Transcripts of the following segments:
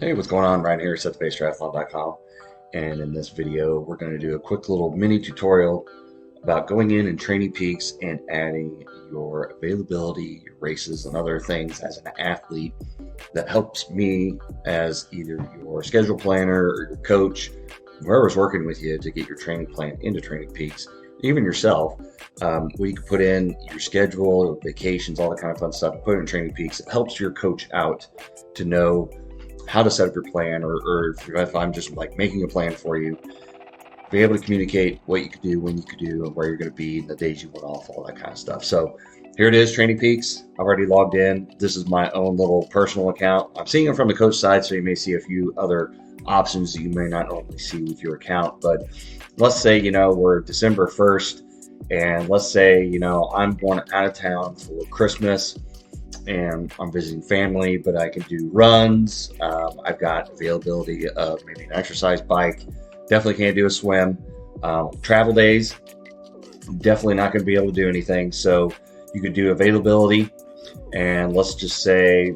Hey, what's going on? Right here at setthepacetriathlon.com, and in this video we're going to do a quick little mini tutorial about going in and TrainingPeaks and adding your availability, your races, and other things as an athlete that helps me as either your schedule planner or your coach, whoever's working with you to get your training plan into TrainingPeaks, even yourself. Where you can put in your schedule, vacations, all that kind of fun stuff, put it in TrainingPeaks. It helps your coach out to know how to set up your plan, or if I'm just like making a plan for you, be able to communicate what you could do, when you could do, and where you're going to be, the days you went off, all that kind of stuff. So here it is, TrainingPeaks. I've already logged in. This is my own little personal account. I'm seeing it from the coach side, so you may see a few other options that you may not normally see with your account. But let's say, we're December 1st, and let's say, I'm going out of town for Christmas and I'm visiting family, but I can do runs. I've got availability of maybe an exercise bike. Definitely can't do a swim. Travel days, definitely not going to be able to do anything. So you could do availability, and let's just say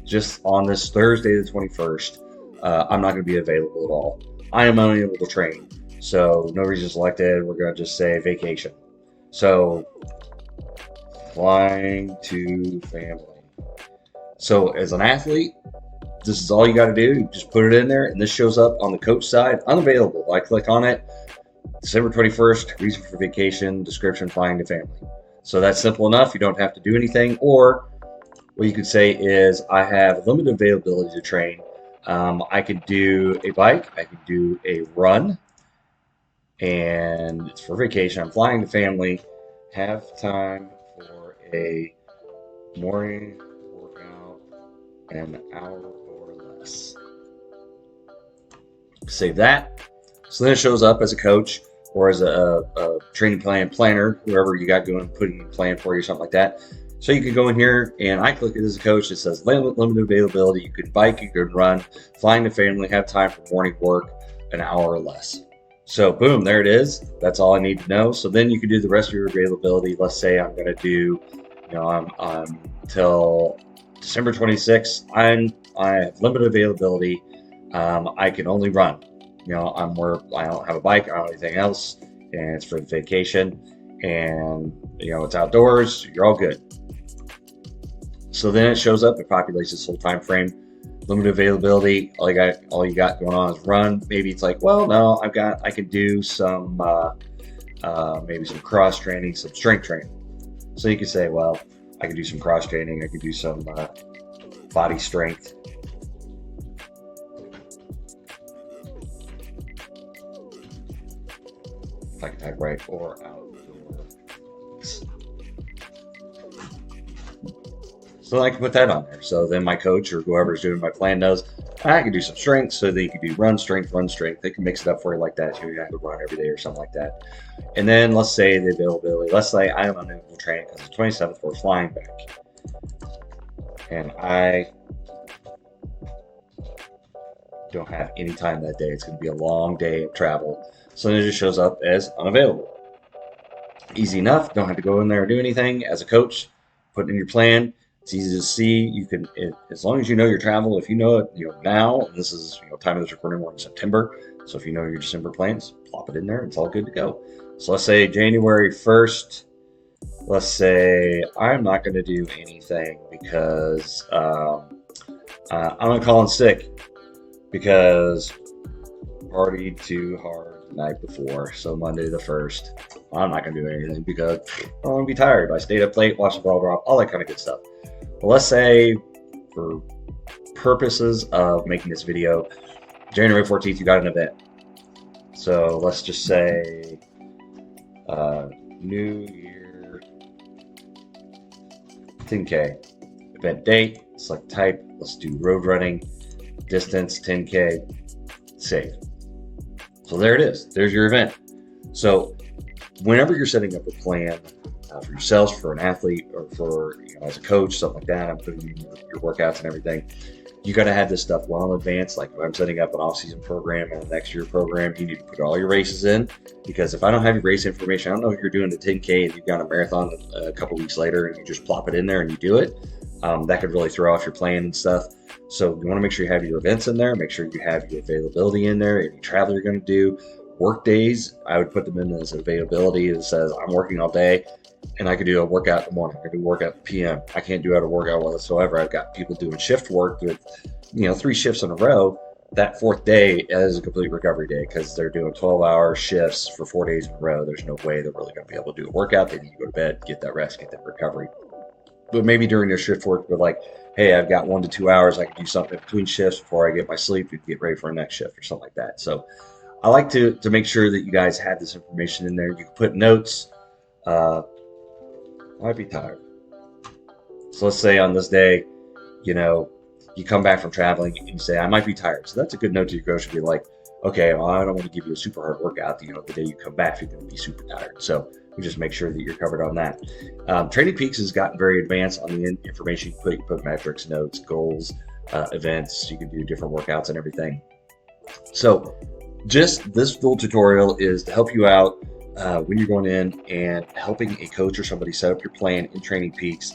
just on this Thursday the 21st, I'm not going to be available at all. I am unable to train. So no reason selected. We're going to just say vacation. So flying to family. So as an athlete, this is all you got to do. You just put it in there, and this shows up on the coach side, unavailable. I click on it, December 21st, reason for vacation, description, flying to family. So that's simple enough. You don't have to do anything. Or what you could say is, I have limited availability to train. I could do a bike, I could do a run, and it's for vacation. I'm flying to family, have time for a morning workout, an hour or less. Save that. So then it shows up as a coach or as a training plan planner, whoever you got going, putting a plan for you, something like that. So you can go in here, and I click it as a coach. It says limited availability. You could bike, you could run, flying to family, have time for morning work, an hour or less. So boom, there it is. That's all I need to know. So then you can do the rest of your availability. Let's say I'm going to do, I'm till December 26th. I have limited availability. I can only run. I don't have a bike. I don't have anything else, and it's for vacation. And it's outdoors. You're all good. So then it shows up. It populates this whole time frame. Limited availability. All you got going on is run. Maybe it's like, well, no, I can do some maybe some cross training, some strength training. So you could say, well, I can do some cross training. I can do some body strength. If I can type right, or outdoors. So I can put that on there. So then my coach or whoever's doing my plan knows I can do some strength, so they can do run strength. They can mix it up for you like that. So you have to run every day or something like that. And then let's say the availability. Let's say I am unable to train because the 27th we're flying back, and I don't have any time that day. It's going to be a long day of travel. So then it just shows up as unavailable. Easy enough. Don't have to go in there and do anything. As a coach, put in your plan. It's easy to see. You can, as long as you know your travel, if you know it, now, and this is, time of this recording, we're in September. So if you know your December plans, plop it in there. It's all good to go. So let's say January 1st, let's say I'm not going to do anything because I'm going to call in sick because partied too hard the night before. So Monday the 1st, I'm not going to do anything because I'm going to be tired. I stayed up late, watched the ball drop, all that kind of good stuff. But let's say, for purposes of making this video, January 14th, you got an event. So let's just say New Year 10K. Event date, select type, let's do road running, distance 10K, save. So there it is. There's your event. So whenever you're setting up a plan for yourselves, for an athlete, or for as a coach, something like that, I'm putting in your workouts and everything, you got to have this stuff well in advance. Like if I'm setting up an off-season program and a next year program, you need to put all your races in, because if I don't have your race information, I don't know if you're doing a 10K and you've got a marathon a couple weeks later and you just plop it in there and you do it. That could really throw off your plan and stuff. So you want to make sure you have your events in there, make sure you have your availability in there, any travel you're going to do. Work days, I would put them in as availability. It says I'm working all day and I could do a workout in the morning. I could do a workout at PM. I can't do a workout whatsoever. I've got people doing shift work with, 3 shifts in a row. That fourth day is a complete recovery day because they're doing 12-hour shifts for 4 days in a row. There's no way they're really going to be able to do a workout. They need to go to bed, get that rest, get that recovery. But maybe during their shift work, they're like, hey, I've got 1 to 2 hours. I can do something between shifts before I get my sleep and get ready for a next shift or something like that. So I like to make sure that you guys have this information in there. You can put notes. I might be tired. So let's say on this day, you come back from traveling and you say, I might be tired. So that's a good note to your coach to be like, okay, well, I don't want to give you a super hard workout. The day you come back, you're going to be super tired. So we just make sure that you're covered on that. TrainingPeaks has gotten very advanced on the information you put. You put metrics, notes, goals, events. You can do different workouts and everything. So just this full tutorial is to help you out when you're going in and helping a coach or somebody set up your plan in TrainingPeaks.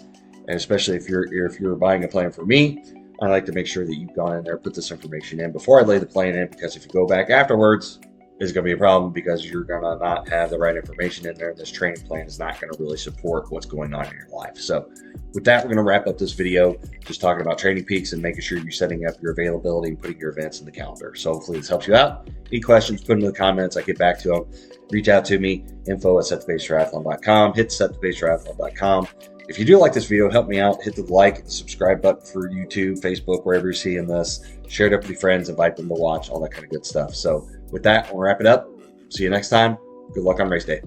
And especially if you're buying a plan for me, I like to make sure that you've gone in there, put this information in before I lay the plan in, because if you go back afterwards, it's going to be a problem because you're going to not have the right information in there. This training plan is not going to really support what's going on in your life. So with that, we're going to wrap up this video just talking about TrainingPeaks and making sure you're setting up your availability and putting your events in the calendar. So hopefully this helps you out. Any questions, put them in the comments. I get back to them. Reach out to me, info@setthepacetriathlon.com. Hit setthepacetriathlon.com. If you do like this video, help me out. Hit the like and the subscribe button for YouTube, Facebook, wherever you're seeing this. Share it up with your friends, invite them to watch, all that kind of good stuff. So with that, we'll wrap it up. See you next time. Good luck on race day.